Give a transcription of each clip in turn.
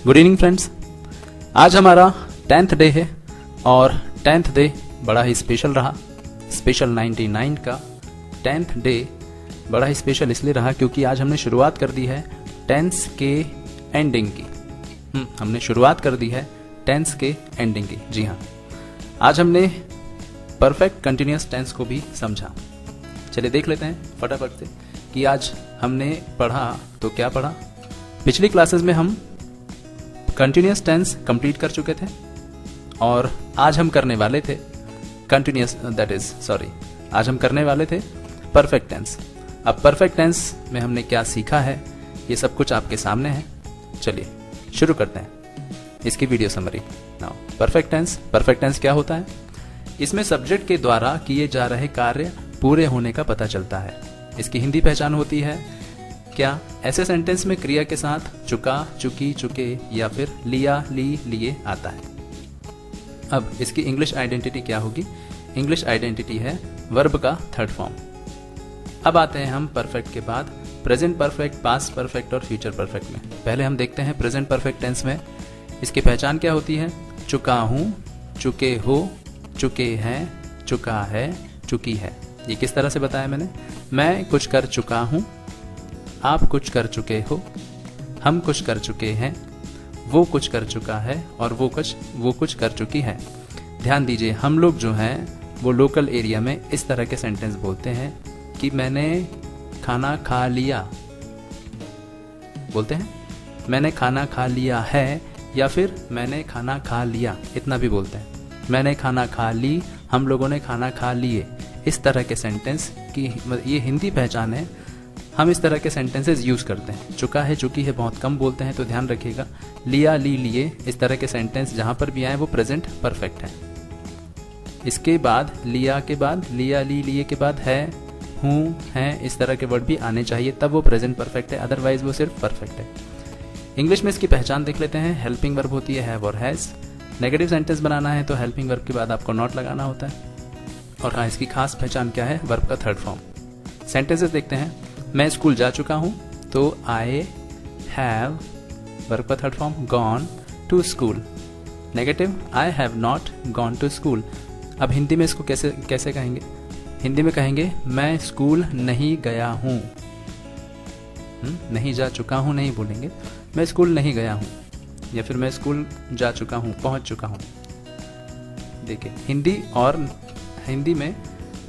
Good evening friends. आज हमारा 10th day है और 10th डे बड़ा ही स्पेशल रहा। स्पेशल 99 का 10th डे बड़ा ही स्पेशल इसलिए रहा क्योंकि आज हमने शुरुआत कर दी है टेंस के एंडिंग की। हमने शुरुआत कर दी है टेंस के एंडिंग की। जी हाँ, आज हमने परफेक्ट कंटिन्यूअस टेंस को भी समझा। चलिए देख लेते हैं फटाफट से कि आज हमने पढ़ा तो क्या पढ़ा। पिछली क्लासेस में हम कंटिन्यूअस टेंस कंप्लीट कर चुके थे और आज हम करने वाले थे आज हम करने वाले थे परफेक्ट टेंस। अब परफेक्ट टेंस में हमने क्या सीखा है ये सब कुछ आपके सामने है। चलिए शुरू करते हैं इसकी video summary. Now perfect tense क्या होता है? इसमें सब्जेक्ट के द्वारा किए जा रहे कार्य पूरे होने का पता चलता है। इसकी हिंदी पहचान होती है क्या? ऐसे सेंटेंस में क्रिया के साथ चुका, चुकी, चुके या फिर लिया, ली, लिए आता है। अब इसकी इंग्लिश आइडेंटिटी क्या होगी? इंग्लिश आइडेंटिटी है वर्ब का थर्ड फॉर्म। अब आते हैं हम परफेक्ट के बाद प्रेजेंट परफेक्ट, पास्ट परफेक्ट और फ्यूचर परफेक्ट में। पहले हम देखते हैं प्रेजेंट परफेक्ट टेंस में इसकी पहचान क्या होती है। चुका हूं, चुके हो, चुके हैं, चुका है, चुकी है। ये किस तरह से बताया मैंने? मैं कुछ कर चुका हूं, आप कुछ कर चुके हो, हम कुछ कर चुके हैं, वो कुछ कर चुका है और वो कुछ कर चुकी है। ध्यान दीजिए, हम लोग जो हैं वो लोकल एरिया में इस तरह के सेंटेंस बोलते हैं कि मैंने खाना खा लिया, बोलते हैं मैंने खाना खा लिया है या फिर मैंने खाना खा लिया, इतना भी बोलते हैं। मैंने खाना खा ली, हम लोगों ने खाना खा लिए। इस तरह के सेंटेंस की ये हिंदी पहचान है। हम इस तरह के सेंटेंसेस यूज करते हैं। चुका है, चुकी है बहुत कम बोलते हैं, तो ध्यान रखिएगा। लिया, ली, लिए, इस तरह के सेंटेंस जहां पर भी आए वो प्रेजेंट परफेक्ट है। इसके बाद लिया के बाद, लिया, ली, लिए के बाद है, हूं, है, इस तरह के वर्ड भी आने चाहिए, तब वो प्रेजेंट परफेक्ट है, अदरवाइज वो सिर्फ परफेक्ट है। इंग्लिश में इसकी पहचान देख लेते हैं। हेल्पिंग वर्ब होती है हैव और हैज। नेगेटिव सेंटेंस बनाना है तो हेल्पिंग वर्ब के बाद आपको नॉट लगाना होता है। और हाँ, इसकी खास पहचान क्या है? वर्ब का थर्ड फॉर्म। सेंटेंसेस देखते हैं। मैं स्कूल जा चुका हूं तो आई हैव, वर्ब का third form, gone to school. Negative, I have not gone to school. अब हिंदी में इसको कैसे कहेंगे? हिंदी में कहेंगे मैं स्कूल नहीं गया हूं। नहीं जा चुका हूं नहीं बोलेंगे, मैं स्कूल नहीं गया हूं या फिर मैं स्कूल जा चुका हूं, पहुंच चुका हूं। देखिए, हिंदी में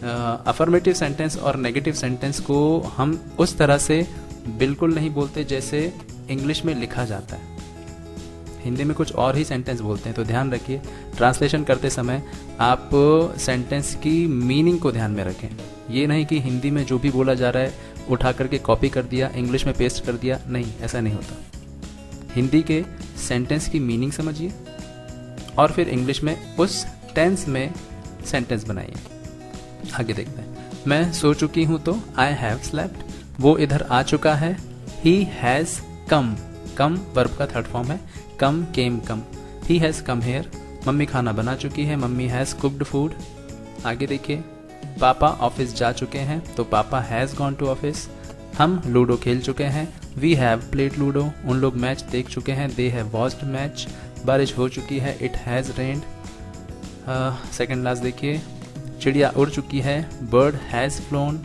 अफर्मेटिव सेंटेंस और नेगेटिव सेंटेंस को हम उस तरह से बिल्कुल नहीं बोलते जैसे इंग्लिश में लिखा जाता है। हिंदी में कुछ और ही सेंटेंस बोलते हैं, तो ध्यान रखिए ट्रांसलेशन करते समय आप सेंटेंस की मीनिंग को ध्यान में रखें। ये नहीं कि हिंदी में जो भी बोला जा रहा है उठा करके कॉपी कर दिया, इंग्लिश में पेस्ट कर दिया। नहीं, ऐसा नहीं होता। हिंदी के सेंटेंस की मीनिंग समझिए और फिर इंग्लिश में उस टेंस में सेंटेंस बनाइए। आगे देखते हैं। मैं सो चुकी हूं तो आई हैव स्लेप्ट। वो इधर आ चुका है, he has come. Come verb का थर्ड फॉर्म है, come, came, come. He has come here. Mummy खाना बना चुकी है, मम्मी हैज कुक्ड फूड। आगे देखिए, पापा ऑफिस जा चुके हैं तो पापा हैज गॉन टू ऑफिस। हम लूडो खेल चुके हैं, वी हैव प्लेड लूडो। उन लोग मैच देख चुके हैं, दे हैव वॉच्ड मैच। बारिश हो चुकी है, it has rained. Second last देखिए, चिड़िया उड़ चुकी है, bird has flown.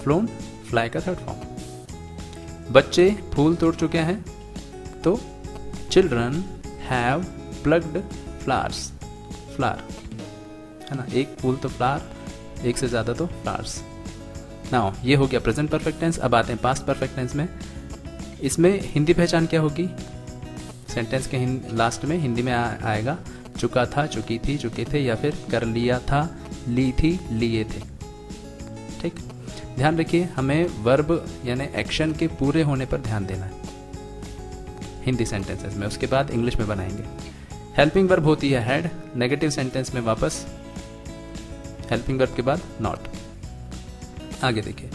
Flown, fly का थर्ड फॉर्म। बच्चे फूल तोड़ चुके हैं तो children have plucked flowers. Flower है ना, एक फूल तो फ्लावर, एक से ज्यादा तो फ्लावर्स। नाउ ये हो गया प्रेजेंट परफेक्ट टेंस। अब आते हैं पास्ट परफेक्ट टेंस में। इसमें हिंदी पहचान क्या होगी? सेंटेंस के लास्ट में हिंदी में आएगा चुका था, चुकी थी, चुके थे, या फिर कर लिया था, ली थी, लिए थे। ठीक, ध्यान रखिए, हमें वर्ब यानी एक्शन के पूरे होने पर ध्यान देना है हिंदी सेंटेंसेस में। उसके बाद इंग्लिश में बनाएंगे। हेल्पिंग वर्ब होती है हैड। नेगेटिव सेंटेंस में वापस हेल्पिंग वर्ब के बाद नॉट। आगे देखिए,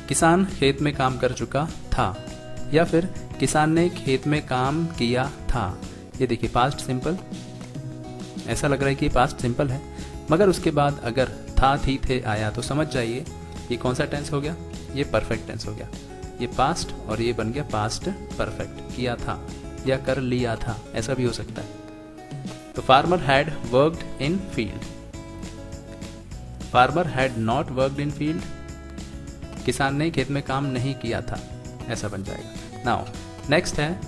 किसान खेत में काम कर चुका था या फिर किसान ने खेत में काम किया था। ये देखिए पास्ट सिंपल, ऐसा लग रहा है कि पास्ट सिंपल है, मगर उसके बाद अगर था, थी, थे आया तो समझ जाइए ये कौन सा टेंस हो गया? ये परफेक्ट टेंस हो गया। ये पास्ट और ये बन गया पास्ट परफेक्ट। किया था, या कर लिया था, ऐसा भी हो सकता है। तो farmer had worked in field, farmer had not worked in field, किसान ने खेत में काम नहीं किया था, ऐसा बन जाएगा। नाउ नेक्स्ट है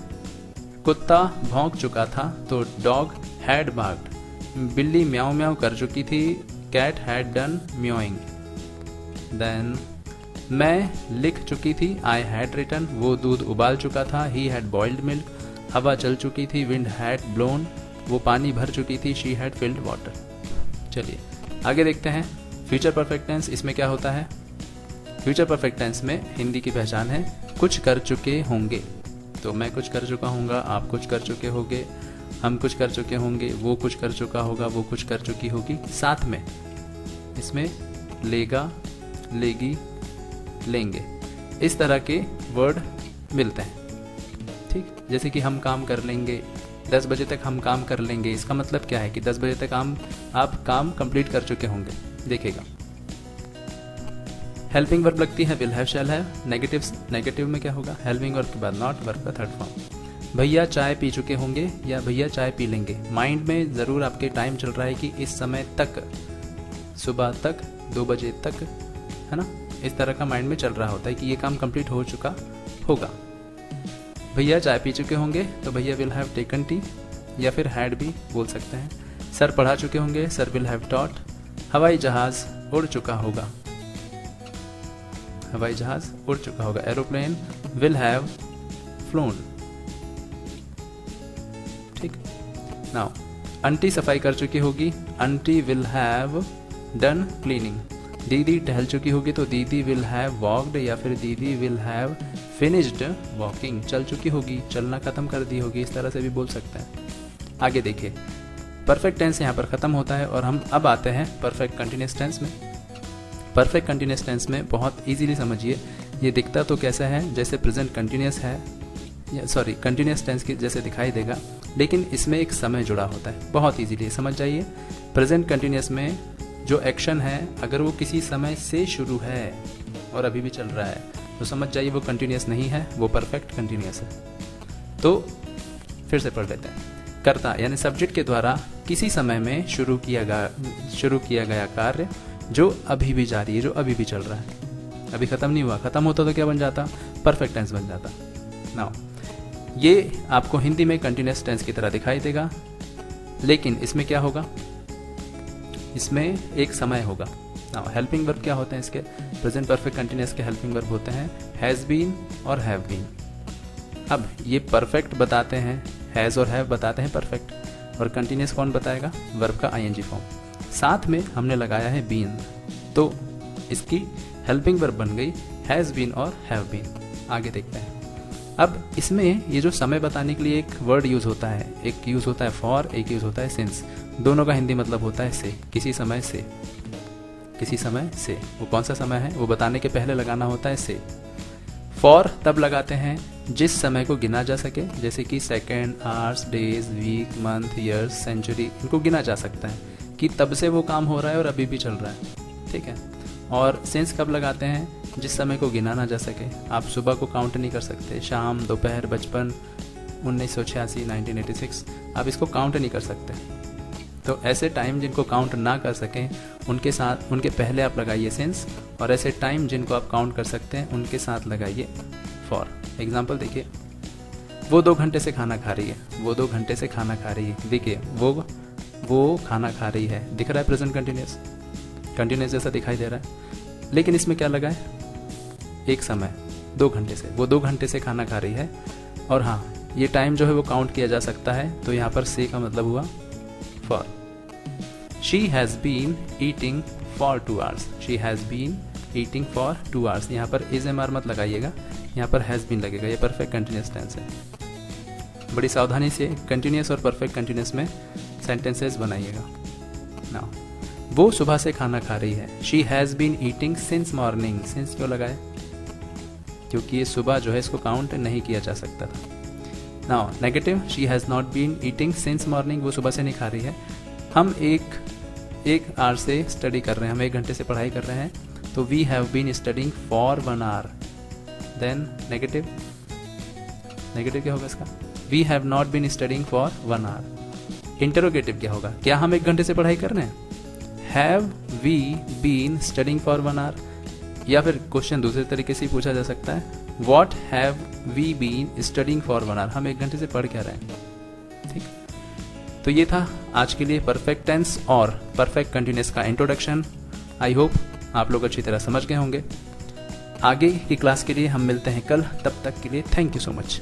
कुत्ता भौंक चुका था, तो डॉग हैड बार्क्ड, बिल्ली म्याऊ म्याऊ कर चुकी थी, कैट हैड डन म्योइंग। देन मैं लिख चुकी थी, आई हैड रिटन, वो दूध उबाल चुका था, ही हैड बॉइल्ड मिल्क, हवा चल चुकी थी, विंड हैड ब्लोन, वो पानी भर चुकी थी, शी हैड फिल्ड वाटर। चलिए आगे देखते हैं फ्यूचर परफेक्ट टेंस, इसमें क्या होता है। फ्यूचर परफेक्ट टेंस में हिंदी की पहचान है कुछ कर चुके होंगे, तो मैं कुछ कर चुका हूँगा, आप कुछ कर चुके होंगे, हम कुछ कर चुके होंगे, वो कुछ कर चुका होगा, वो कुछ कर चुकी होगी, साथ में इसमें लेगा, लेगी, लेंगे, इस तरह के वर्ड मिलते हैं। ठीक, जैसे कि हम काम कर लेंगे, 10 बजे तक हम काम कर लेंगे, इसका मतलब क्या है कि 10 बजे तक आप काम कंप्लीट कर चुके होंगे। देखिएगा हेल्पिंग वर्ब लगती है will have, shall have. Negative में क्या होगा, हेल्पिंग वर्ब के बाद नॉट, वर्ब का थर्ड फॉर्म। भैया चाय पी चुके होंगे या भैया चाय पी लेंगे, माइंड में ज़रूर आपके टाइम चल रहा है कि इस समय तक, सुबह तक, 2 बजे तक, है ना, इस तरह का माइंड में चल रहा होता है कि ये काम कंप्लीट हो चुका होगा। भैया चाय पी चुके होंगे तो भैया विल हैव टेकन टी, या फिर हैड भी बोल सकते हैं। सर पढ़ा चुके होंगे, सर विल हैव टॉट। हवाई जहाज उड़ चुका होगा, हवाई जहाज उड़ चुका होगा। Aeroplane will have phloem. ठीक, नाउ आंटी सफाई कर चुकी होगी, aunty will have done cleaning. दीदी टहल चुकी होगी तो दीदी विल हैव वॉक्ड, या फिर दीदी विल हैव फिनिश्ड वॉकिंग। चल चुकी होगी, चलना खत्म कर दी होगी, इस तरह से भी बोल सकते हैं। आगे देखिए परफेक्ट टेंस यहाँ पर खत्म होता है और हम अब आते हैं परफेक्ट कंटिन्यूअस टेंस में। परफेक्ट कंटिन्यूअस टेंस में बहुत इजीली समझिए, ये दिखता तो कैसा है, जैसे प्रेजेंट कंटिन्यूअस है, या सॉरी कंटिन्यूअस टेंस की जैसे दिखाई देगा, लेकिन इसमें एक समय जुड़ा होता है। बहुत इजीली समझ जाइए। प्रेजेंट कंटिन्यूअस में जो एक्शन है अगर वो किसी समय से शुरू है और अभी भी चल रहा है तो समझ जाइए वो कंटिन्यूअस नहीं है, वो परफेक्ट कंटिन्यूअस है। तो फिर से पढ़ लेते हैं। कर्ता यानी सब्जेक्ट के द्वारा किसी समय में शुरू किया गया कार्य जो अभी भी जारी है, जो अभी भी चल रहा है, अभी खत्म नहीं हुआ। खत्म होता तो क्या बन जाता, परफेक्ट टेंस बन जाता। नाउ ये आपको हिंदी में कंटिन्यूअस टेंस की तरह दिखाई देगा, लेकिन इसमें क्या होगा, इसमें एक समय होगा। नाउ हेल्पिंग वर्ब क्या होते हैं इसके, प्रेजेंट परफेक्ट कंटिन्यूअस के हेल्पिंग वर्ब होते हैं हैज बीन और हैव बीन। अब ये परफेक्ट बताते हैं, हैज और हैव बताते हैं परफेक्ट, और कंटिन्यूअस कौन बताएगा, वर्ब का आईएनजी फॉर्म। साथ में हमने लगाया है बीन, तो इसकी हेल्पिंग वर्ब बन गई हैज बीन और हैव बीन। आगे देखते हैं। अब इसमें ये जो समय बताने के लिए एक वर्ड यूज होता है, एक यूज होता है फॉर, एक यूज होता है सिंस। दोनों का हिंदी मतलब होता है से, किसी समय से, किसी समय से। वो कौन सा समय है वो बताने के पहले लगाना होता है से। फॉर तब लगाते हैं जिस समय को गिना जा सके, जैसे कि second, hours, days, week, month, years, century, इनको गिना जा सकता है कि तब से वो काम हो रहा है और अभी भी चल रहा है। ठीक है। और सिंस कब लगाते हैं, जिस समय को गिना ना जा सके। आप सुबह को काउंट नहीं कर सकते, शाम, दोपहर, बचपन, 1986, 1986, आप इसको काउंट नहीं कर सकते। तो ऐसे टाइम जिनको काउंट ना कर सकें उनके साथ, उनके पहले आप लगाइए सिंस, और ऐसे टाइम जिनको आप काउंट कर सकते हैं उनके साथ लगाइए फॉर। एग्जाम्पल देखिए, वो 2 घंटे से खाना खा रही है, वो 2 घंटे से खाना खा रही है। देखिए वो खाना खा रही है, दिख रहा है प्रेजेंट कंटिन्यूअस जैसा दिखाई दे रहा है, लेकिन इसमें क्या लगा है, एक समय, 2 घंटे से, वो 2 घंटे से खाना खा रही है। और हाँ, ये टाइम जो है वो काउंट किया जा सकता है, तो यहाँ पर से का मतलब हुआ for. She has been eating for 2 hours, she has been eating for 2 hours। यहाँ पर इज एम आर मत लगाइएगा, यहाँ पर हैज़ बीन लगेगा, ये परफेक्ट कंटिन्यूअस टेंस है। बड़ी सावधानी से कंटिन्यूअस और परफेक्ट कंटिन्यूअस में सेंटेंसेस बनाइएगा। नाउ वो सुबह से खाना खा रही है, she has been eating since morning. Since क्यों लगाए, क्योंकि ये सुबह जो है इसको काउंट नहीं किया जा सकता था। Now negative, she has not been eating since morning, वो सुबह से नहीं खा रही है। हम एक आवर से स्टडी कर रहे हैं, हम 1 घंटे से पढ़ाई कर रहे हैं, तो we have been studying for 1 hour। Then negative, negative क्या होगा इसका? We have not been studying for 1 hour. Interrogative क्या होगा? क्या हम 1 घंटे से पढ़ाई कर रहे हैं? Have we been studying for 1 hour? या फिर क्वेश्चन दूसरे तरीके से पूछा जा सकता है, what have we been studying for 1 hour? हम 1 घंटे से पढ़ क्या रहे हैं? ठीक, तो ये था आज के लिए परफेक्ट टेंस और परफेक्ट कंटिन्यूअस का इंट्रोडक्शन। आई होप आप लोग अच्छी तरह समझ गए होंगे। आगे की क्लास के लिए हम मिलते हैं कल, तब तक के लिए थैंक यू सो मच।